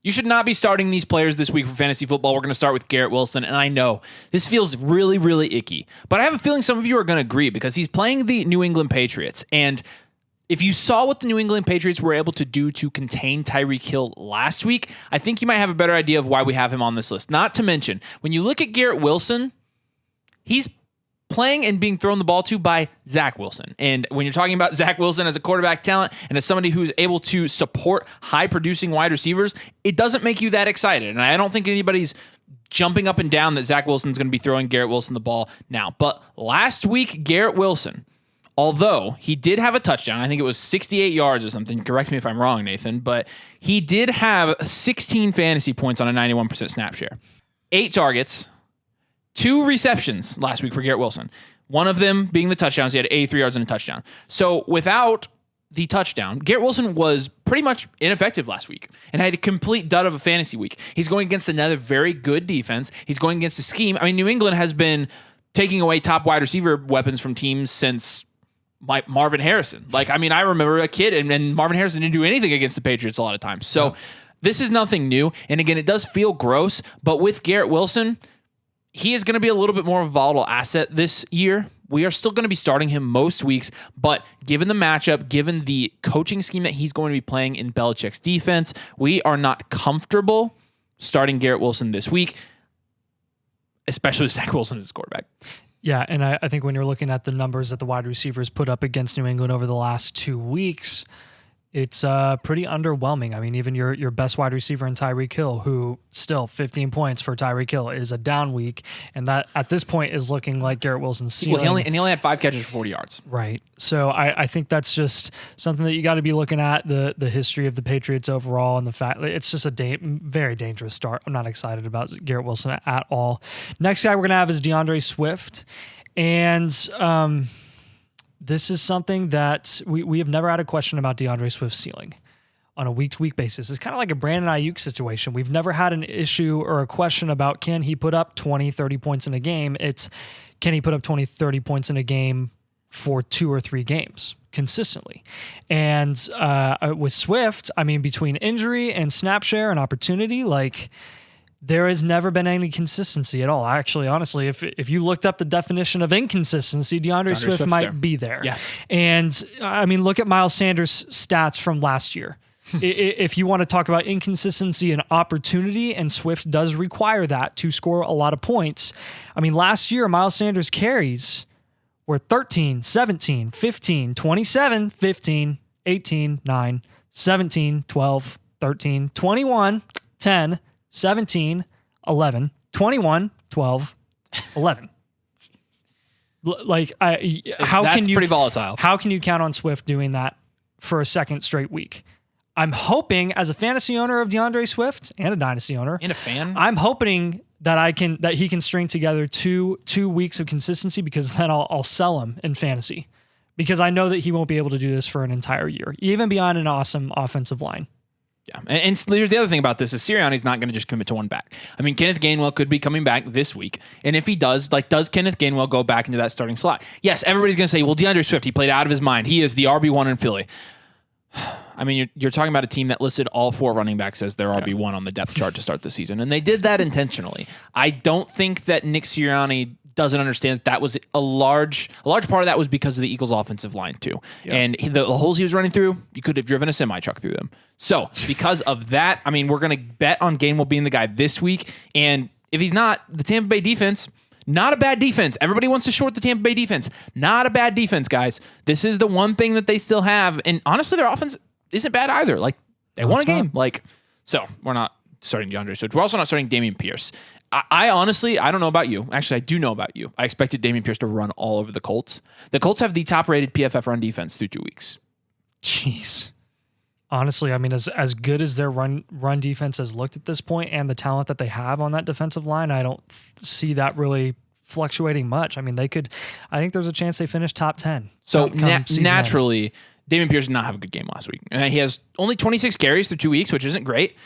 You should not be starting these players this week for fantasy football. We're going to start with Garrett Wilson, and I know this feels really, really icky, but I have a feeling some of you are going to agree because he's playing the New England Patriots, and if you saw what the New England Patriots were able to do to contain Tyreek Hill last week, I think you might have a better idea of why we have him on this list. Not to mention, when you look at Garrett Wilson, he's playing and being thrown the ball to by Zach Wilson. And when you're talking about Zach Wilson as a quarterback talent and as somebody who's able to support high-producing wide receivers, it doesn't make you that excited. And I don't think anybody's jumping up and down that Zach Wilson's going to be throwing Garrett Wilson the ball now. But last week, Garrett Wilson, although he did have a touchdown, I think it was 68 yards or something. Correct me if I'm wrong, Nathan, but he did have 16 fantasy points on a 91% snap share. 8 targets, 2 receptions last week for Garrett Wilson. One of them being the touchdowns. He had 83 yards and a touchdown. So without the touchdown, Garrett Wilson was pretty much ineffective last week and had a complete dud of a fantasy week. He's going against another very good defense. He's going against a scheme. I mean, New England has been taking away top wide receiver weapons from teams since Marvin Harrison. I remember a kid and Marvin Harrison didn't do anything against the Patriots a lot of times. So This is nothing new. And again, it does feel gross, but with Garrett Wilson, he is going to be a little bit more of a volatile asset this year. We are still going to be starting him most weeks, but given the matchup, given the coaching scheme that he's going to be playing in Belichick's defense, we are not comfortable starting Garrett Wilson this week, especially with Zach Wilson as his quarterback. Yeah, and I think when you're looking at the numbers that the wide receivers put up against New England over the last 2 weeks, it's pretty underwhelming. I mean, even your best wide receiver in Tyreek Hill, who still 15 points for Tyreek Hill, is a down week, and that at this point is looking like Garrett Wilson's ceiling. Well, he only had 5 catches for 40 yards. Right. So I think that's just something that you got to be looking at, the history of the Patriots overall, and the fact that it's just a very dangerous start. I'm not excited about Garrett Wilson at all. Next guy we're going to have is DeAndre Swift, and this is something that we have never had a question about DeAndre Swift's ceiling on a week-to-week basis. It's kind of like a Brandon Ayuk situation. We've never had an issue or a question about can he put up 20, 30 points in a game. It's can he put up 20, 30 points in a game for 2 or 3 games consistently. And with Swift, I mean, between injury and snap share and opportunity, there has never been any consistency at all. Actually, honestly, if you looked up the definition of inconsistency, DeAndre Swift might be there. Yeah. And I mean, look at Miles Sanders' stats from last year. If you want to talk about inconsistency and opportunity, and Swift does require that to score a lot of points. I mean, last year, Miles Sanders' carries were 13, 17, 15, 27, 15, 18, 9, 17, 12, 13, 21, 10, 17, 11, 21, 12, 11. That's pretty volatile. How can you count on Swift doing that for a second straight week? I'm hoping, as a fantasy owner of DeAndre Swift and a dynasty owner, and a fan, I'm hoping that he can string together two weeks of consistency, because then I'll sell him in fantasy, because I know that he won't be able to do this for an entire year, even beyond an awesome offensive line. Yeah, and here's the other thing about this is Sirianni's not going to just commit to one back. I mean, Kenneth Gainwell could be coming back this week, and if he does, does Kenneth Gainwell go back into that starting slot? Yes, everybody's going to say, well, DeAndre Swift, he played out of his mind. He is the RB1 in Philly. I mean, you're talking about a team that listed all 4 running backs as their RB1 on the depth chart to start the season, and they did that intentionally. I don't think that Nick Sirianni doesn't understand that was a large part of that was because of the Eagles' offensive line too. Yep. And the holes he was running through, you could have driven a semi-truck through them. So because of that, I mean, we're going to bet on Gainwell being the guy this week. And if he's not, the Tampa Bay defense, not a bad defense. Everybody wants to short the Tampa Bay defense. Not a bad defense, guys. This is the one thing that they still have. And honestly, their offense isn't bad either. They won a game. So we're not starting DeAndre Swift. We're also not starting Dameon Pierce. I honestly, I don't know about you. Actually, I do know about you. I expected Dameon Pierce to run all over the Colts. The Colts have the top-rated PFF run defense through 2 weeks. Jeez. Honestly, I mean, as good as their run defense has looked at this point, and the talent that they have on that defensive line, I don't see that really fluctuating much. I mean, I think there's a chance they finish top 10. So naturally, Dameon Pierce did not have a good game last week. He has only 26 carries through 2 weeks, which isn't great.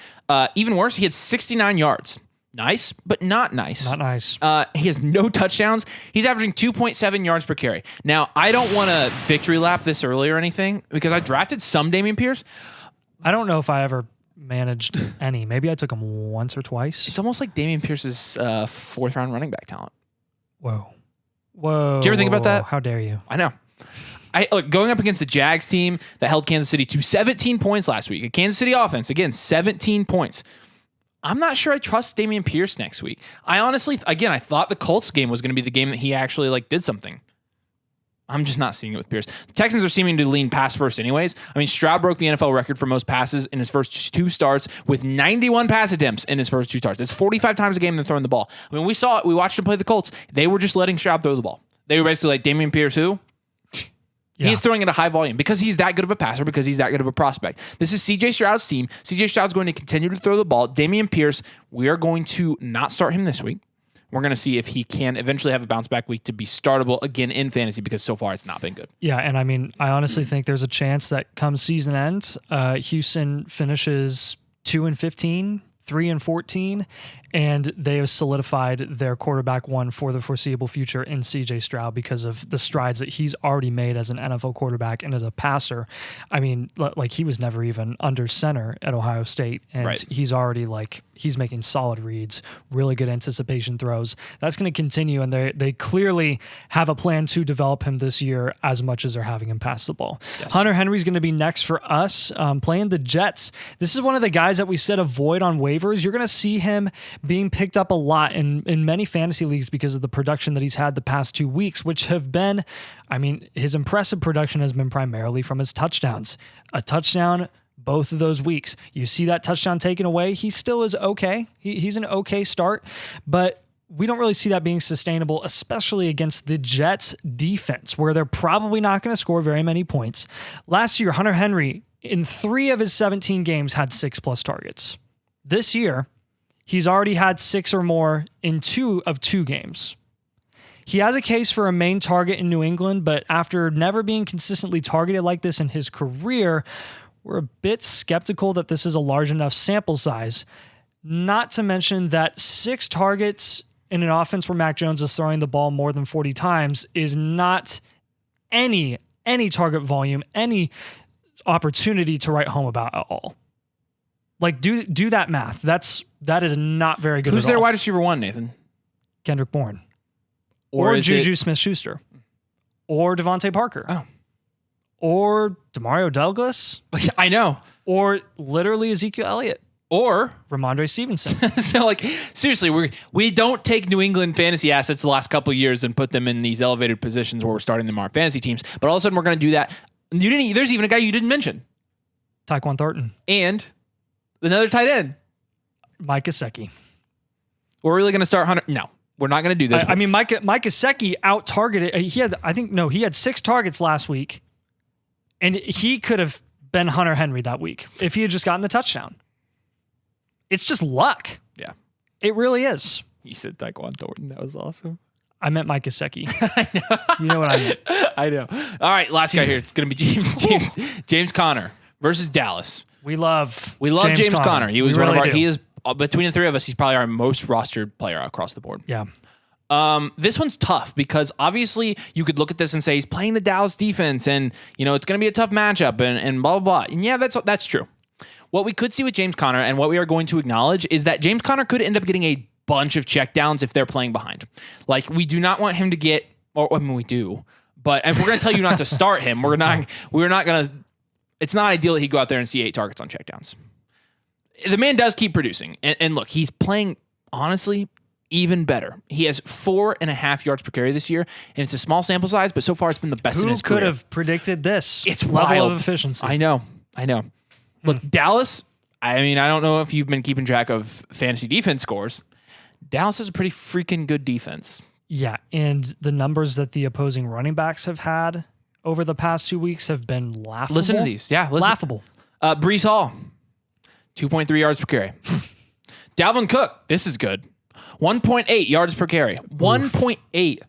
Even worse, he had 69 yards. Nice, but not nice. Not nice. He has no touchdowns. He's averaging 2.7 yards per carry. Now, I don't want to victory lap this early or anything, because I drafted some Dameon Pierce. I don't know if I ever managed any. Maybe I took him once or twice. It's almost like Dameon Pierce's fourth round running back talent. Whoa. Do you ever think about that? How dare you? I know. Look, going up against the Jags team that held Kansas City to 17 points last week. A Kansas City offense, again, 17 points. I'm not sure I trust Dameon Pierce next week. I honestly, again, I thought the Colts game was going to be the game that he actually did something. I'm just not seeing it with Pierce. The Texans are seeming to lean pass first anyways. I mean, Stroud broke the NFL record for most passes in his first 2 starts with 91 pass attempts in his first 2 starts. It's 45 times a game they're throwing the ball. I mean, we saw it. We watched him play the Colts. They were just letting Stroud throw the ball. They were basically like, Dameon Pierce who? Yeah. He's throwing at a high volume because he's that good of a passer, because he's that good of a prospect. This is CJ Stroud's team. CJ Stroud's going to continue to throw the ball. Dameon Pierce, we are going to not start him this week. We're going to see if he can eventually have a bounce back week to be startable again in fantasy, because so far it's not been good. Yeah, and I mean, I honestly think there's a chance that come season end, Houston finishes 2-15, 3-14, and they have solidified their quarterback one for the foreseeable future in CJ Stroud because of the strides that he's already made as an NFL quarterback and as a passer. I mean, like, he was never even under center at Ohio State, and he's already he's making solid reads, really good anticipation throws. That's going to continue, and they clearly have a plan to develop him this year as much as they're having him pass the ball. Yes. Hunter Henry's going to be next for us, playing the Jets. This is one of the guys that we said avoid on waivers. You're going to see him being picked up a lot in many fantasy leagues because of the production that he's had the past 2 weeks, which have been, I mean, his impressive production has been primarily from his touchdowns. A touchdown both of those weeks. You see that touchdown taken away, he still is okay. He's an okay start, but we don't really see that being sustainable, especially against the Jets defense, where they're probably not going to score very many points. Last year, Hunter Henry, in 3 of his 17 games, had 6+ targets. This year, he's already had 6 or more in 2 of 2 games. He has a case for a main target in New England, but after never being consistently targeted like this in his career, we're a bit skeptical that this is a large enough sample size. Not to mention that 6 targets in an offense where Mac Jones is throwing the ball more than 40 times is not any target volume, any opportunity to write home about at all. Do that math. That is not very good. Who's at their all. wide receiver 1, Nathan? Kendrick Bourne. Or Juju Smith-Schuster. Or Devontae Parker. Oh. Or Demario Douglas. I know. Or literally Ezekiel Elliott. Or Ramondre Stevenson. So, seriously, we don't take New England fantasy assets the last couple of years and put them in these elevated positions where we're starting them on our fantasy teams. But all of a sudden, we're going to do that. There's even a guy you didn't mention. Tyquan Thornton. And another tight end. Mike Gesicki. We're really going to start Hunter? No, we're not going to do this. I mean, Mike Gesicki out-targeted. He had 6 targets last week, and he could have been Hunter Henry that week if he had just gotten the touchdown. It's just luck. Yeah. It really is. You said Tyquan Thornton. That was awesome. I meant Mike Gesicki. I know. You know what I meant. I know. All right, last guy here. It's going to be James Conner versus Dallas. We love James Conner. He was He is between the 3 of us, he's probably our most rostered player across the board. Yeah. This one's tough because obviously you could look at this and say he's playing the Dallas defense and it's going to be a tough matchup and blah, blah, blah. And yeah, that's true. What we could see with James Conner and what we are going to acknowledge is that James Conner could end up getting a bunch of checkdowns if they're playing behind. We do not want him to get, we do, but if we're going to tell you not to start him, we're not going to, it's not ideal that he go out there and see 8 targets on checkdowns. The man does keep producing. And look, he's playing, honestly, even better. He has 4.5 yards per carry this year, and it's a small sample size, but so far it's been the best in his career. Who could have predicted this? It's level wild. Of efficiency. I know. Look, Dallas, I mean, I don't know if you've been keeping track of fantasy defense scores. Dallas has a pretty freaking good defense. Yeah, and the numbers that the opposing running backs have had over the past 2 weeks have been laughable. Listen to these. Yeah, listen. Laughable. Breece Hall, 2.3 yards per carry. Dalvin Cook, this is good. 1.8 yards per carry. 1.8.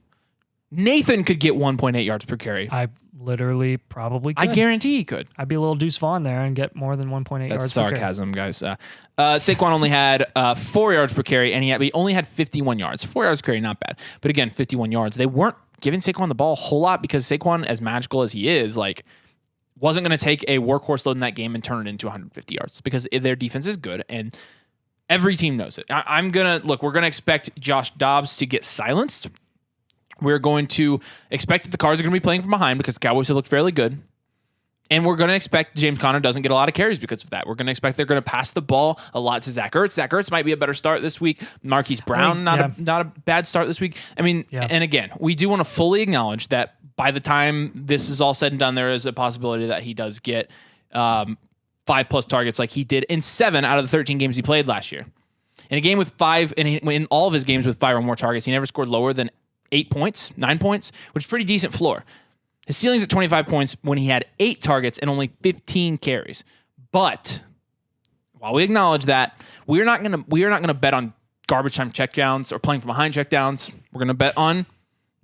Nathan could get 1.8 yards per carry. I literally probably could. I guarantee he could. I'd be a little Deuce Vaughn there and get more than 1.8 yards per carry. That's sarcasm, guys. Saquon only had 4 yards per carry, and he only had 51 yards. 4 yards per carry, not bad. But again, 51 yards. They weren't giving Saquon the ball a whole lot because Saquon, as magical as he is, wasn't going to take a workhorse load in that game and turn it into 150 yards because their defense is good and every team knows it. We're going to expect Josh Dobbs to get silenced. We're going to expect that the Cards are going to be playing from behind because the Cowboys have looked fairly good. And we're going to expect James Conner doesn't get a lot of carries because of that. We're going to expect they're going to pass the ball a lot to Zach Ertz. Zach Ertz might be a better start this week. Marquise Brown, not a bad start this week. And again, we do want to fully acknowledge that by the time this is all said and done, there is a possibility that he does get 5+ targets like he did in 7 out of the 13 games he played last year. In a game with 5, and in all of his games with 5 or more targets, he never scored lower than 9 points, which is a pretty decent floor. His ceiling's at 25 points when he had 8 targets and only 15 carries. But while we acknowledge that, we are not gonna bet on garbage time checkdowns or playing from behind checkdowns. We're gonna bet on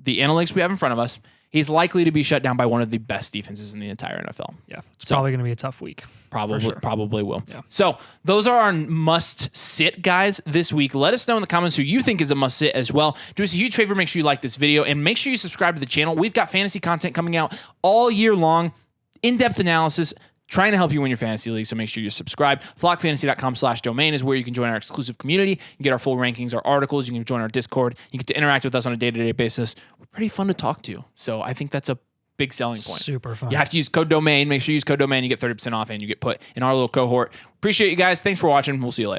the analytics we have in front of us. He's likely to be shut down by one of the best defenses in the entire NFL. Yeah, it's probably going to be a tough week. Probably will. Yeah. So those are our must-sit guys this week. Let us know in the comments who you think is a must-sit as well. Do us a huge favor, make sure you like this video, and make sure you subscribe to the channel. We've got fantasy content coming out all year long, in-depth analysis, trying to help you win your fantasy league, so make sure you subscribe. Flockfantasy.com/domain is where you can join our exclusive community. You can get our full rankings, our articles. You can join our Discord. You get to interact with us on a day-to-day basis. We're pretty fun to talk to, so I think that's a big selling point. Super fun. You have to use code DOMAIN. Make sure you use code DOMAIN. You get 30% off, and you get put in our little cohort. Appreciate you guys. Thanks for watching. We'll see you later.